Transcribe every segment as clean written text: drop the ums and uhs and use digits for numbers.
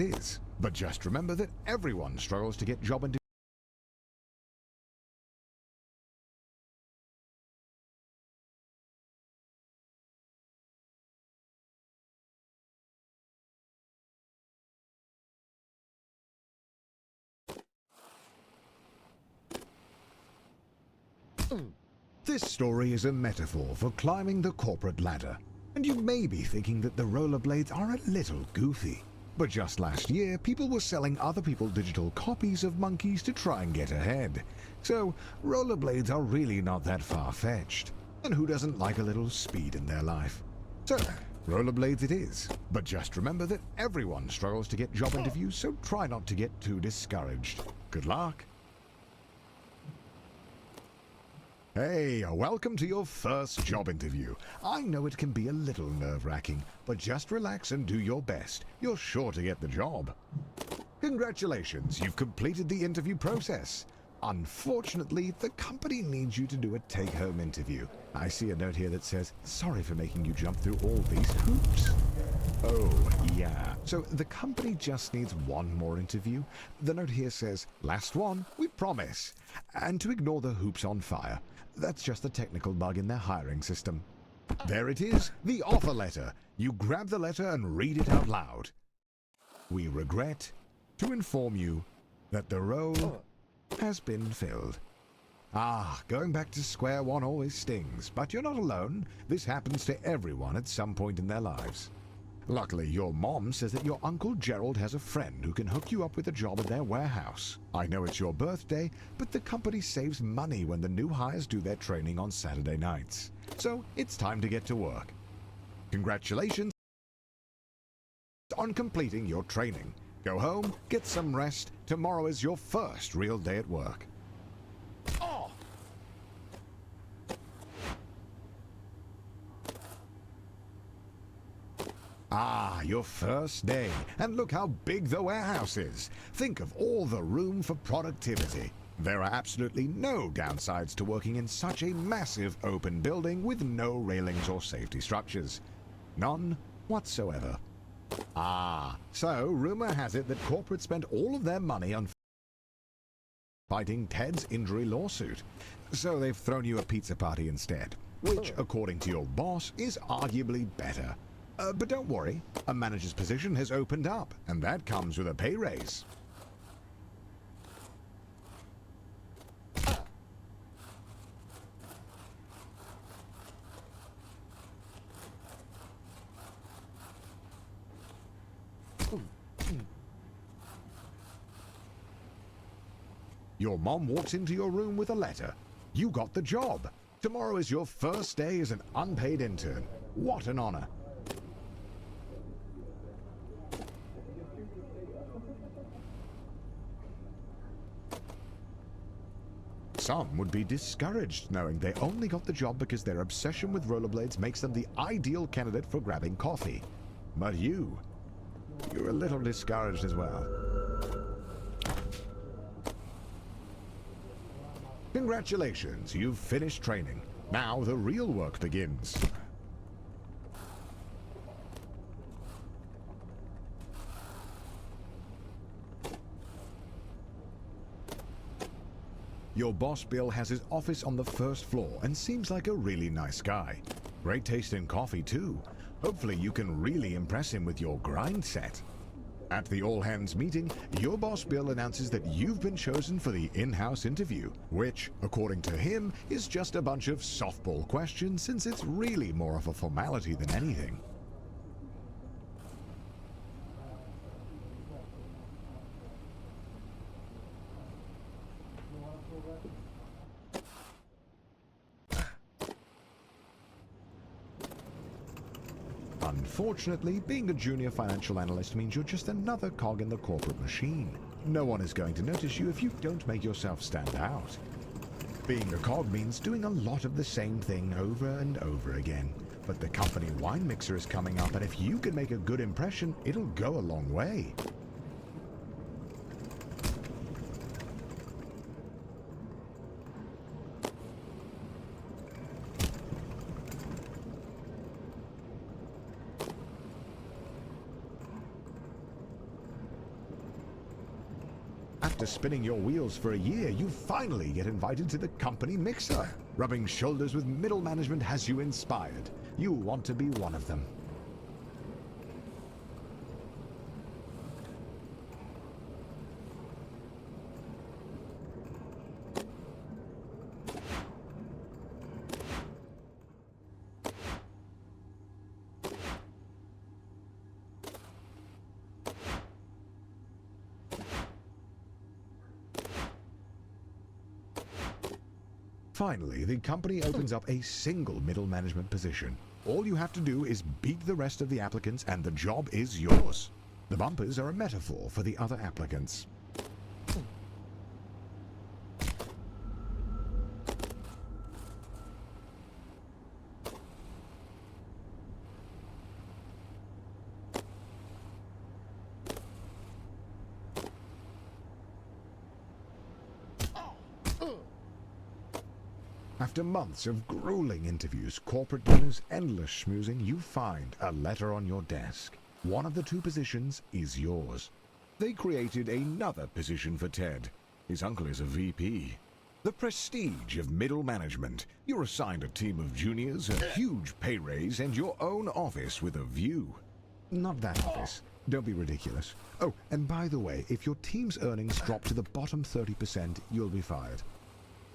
is. But just remember that everyone struggles to get job interviews. This story is a metaphor for climbing the corporate ladder, and you may be thinking that the rollerblades are a little goofy. But just last year, people were selling other people digital copies of monkeys to try and get ahead. So, rollerblades are really not that far-fetched. And who doesn't like a little speed in their life? So, rollerblades it is. But just remember that everyone struggles to get job interviews, so try not to get too discouraged. Good luck! Hey, welcome to your first job interview. I know it can be a little nerve-wracking, but just relax and do your best. You're sure to get the job. Congratulations, you've completed the interview process. Unfortunately, the company needs you to do a take-home interview. I see a note here that says, sorry for making you jump through all these hoops. Oh, yeah. So the company just needs one more interview. The note here says, last one, we promise. And to ignore the hoops on fire. That's just a technical bug in their hiring system. There it is, the offer letter. You grab the letter and read it out loud. We regret to inform you that the role has been filled. Ah, going back to square one always stings, but you're not alone. This happens to everyone at some point in their lives. Luckily, your mom says that your Uncle Gerald has a friend who can hook you up with a job at their warehouse. I know it's your birthday, but the company saves money when the new hires do their training on Saturday nights. So, it's time to get to work. Congratulations on completing your training. Go home, get some rest. Tomorrow is your first real day at work. Oh! Ah, your first day. And look how big the warehouse is. Think of all the room for productivity. There are absolutely no downsides to working in such a massive open building with no railings or safety structures. None whatsoever. Ah, so rumor has it that corporate spent all of their money on fighting Ted's injury lawsuit. So they've thrown you a pizza party instead, which, according to your boss, is arguably better. But don't worry, a manager's position has opened up, and that comes with a pay raise. Your mom walks into your room with a letter. You got the job. Tomorrow is your first day as an unpaid intern. What an honor. Some would be discouraged knowing they only got the job because their obsession with rollerblades makes them the ideal candidate for grabbing coffee. But you're a little discouraged as well. Congratulations, you've finished training. Now the real work begins. Your boss Bill has his office on the first floor and seems like a really nice guy. Great taste in coffee too. Hopefully you can really impress him with your grind set. At the all-hands meeting, your boss Bill announces that you've been chosen for the in-house interview, which, according to him, is just a bunch of softball questions since it's really more of a formality than anything. Unfortunately, being a junior financial analyst means you're just another cog in the corporate machine. No one is going to notice you if you don't make yourself stand out. Being a cog means doing a lot of the same thing over and over again. But the company wine mixer is coming up, and if you can make a good impression, it'll go a long way. After spinning your wheels for a year, you finally get invited to the company mixer. Rubbing shoulders with middle management has you inspired. You want to be one of them. Finally, the company opens up a single middle management position. All you have to do is beat the rest of the applicants and the job is yours. The bumpers are a metaphor for the other applicants. After months of grueling interviews, corporate dinners, endless schmoozing, you find a letter on your desk. One of the two positions is yours. They created another position for Ted. His uncle is a VP. The prestige of middle management. You're assigned a team of juniors, a huge pay raise, and your own office with a view. Not that office. Don't be ridiculous. Oh, and by the way, if your team's earnings drop to the bottom 30%, you'll be fired.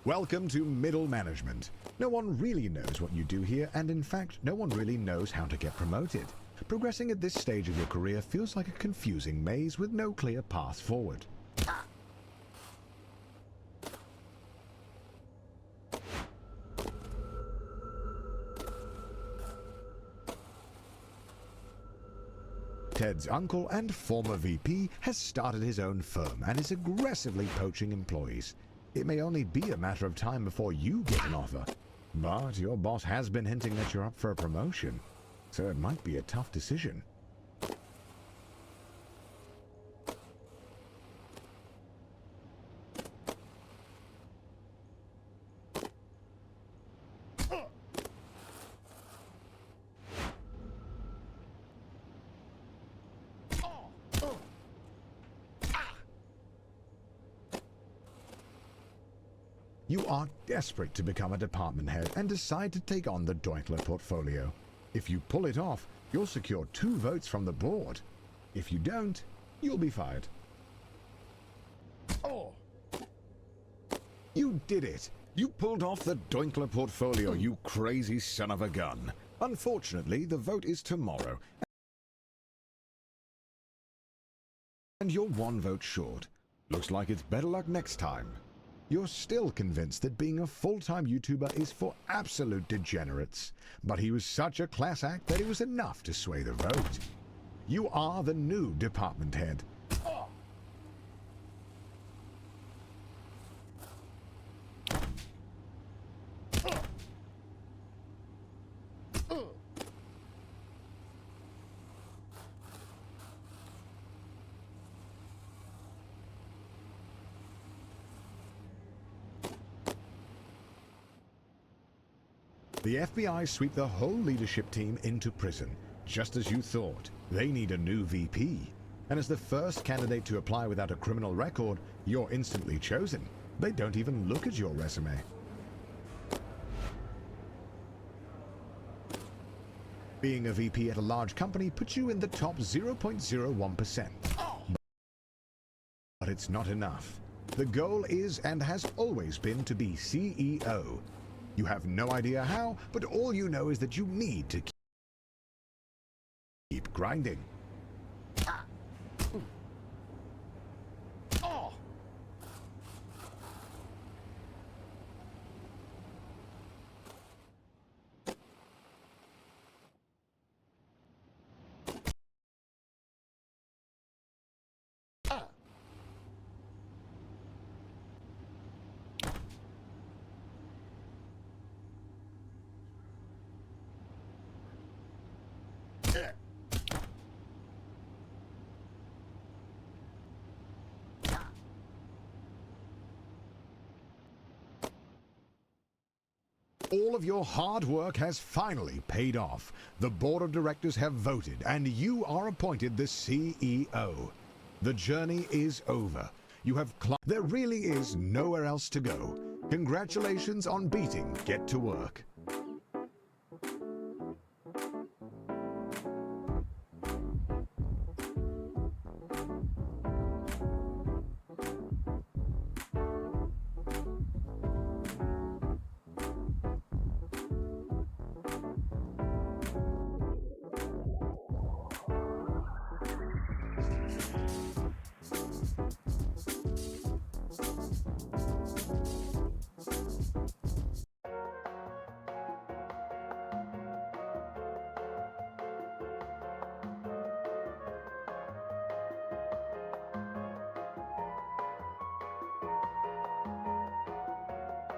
Welcome to middle management. No one really knows what you do here, and in fact, no one really knows how to get promoted. Progressing at this stage of your career feels like a confusing maze with no clear path forward. Ted's uncle and former VP has started his own firm and is aggressively poaching employees. It may only be a matter of time before you get an offer. But your boss has been hinting that you're up for a promotion, so it might be a tough decision. You are desperate to become a department head and decide to take on the Deutler portfolio. If you pull it off, you'll secure 2 votes from the board. If you don't, you'll be fired. Oh! You did it! You pulled off the Deutler portfolio, you crazy son of a gun. Unfortunately, the vote is tomorrow. And you're 1 vote short. Looks like it's better luck next time. You're still convinced that being a full-time YouTuber is for absolute degenerates. But he was such a class act that it was enough to sway the vote. You are the new department head. The FBI sweep the whole leadership team into prison, just as you thought. They need a new VP. And as the first candidate to apply without a criminal record, you're instantly chosen. They don't even look at your resume. Being a VP at a large company puts you in the top 0.01%. But it's not enough. The goal is and has always been to be CEO. You have no idea how, but all you know is that you need to keep grinding. All of your hard work has finally paid off. The board of directors have voted, and you are appointed the CEO. The journey is over. You have There really is nowhere else to go. Congratulations on beating Get to Work.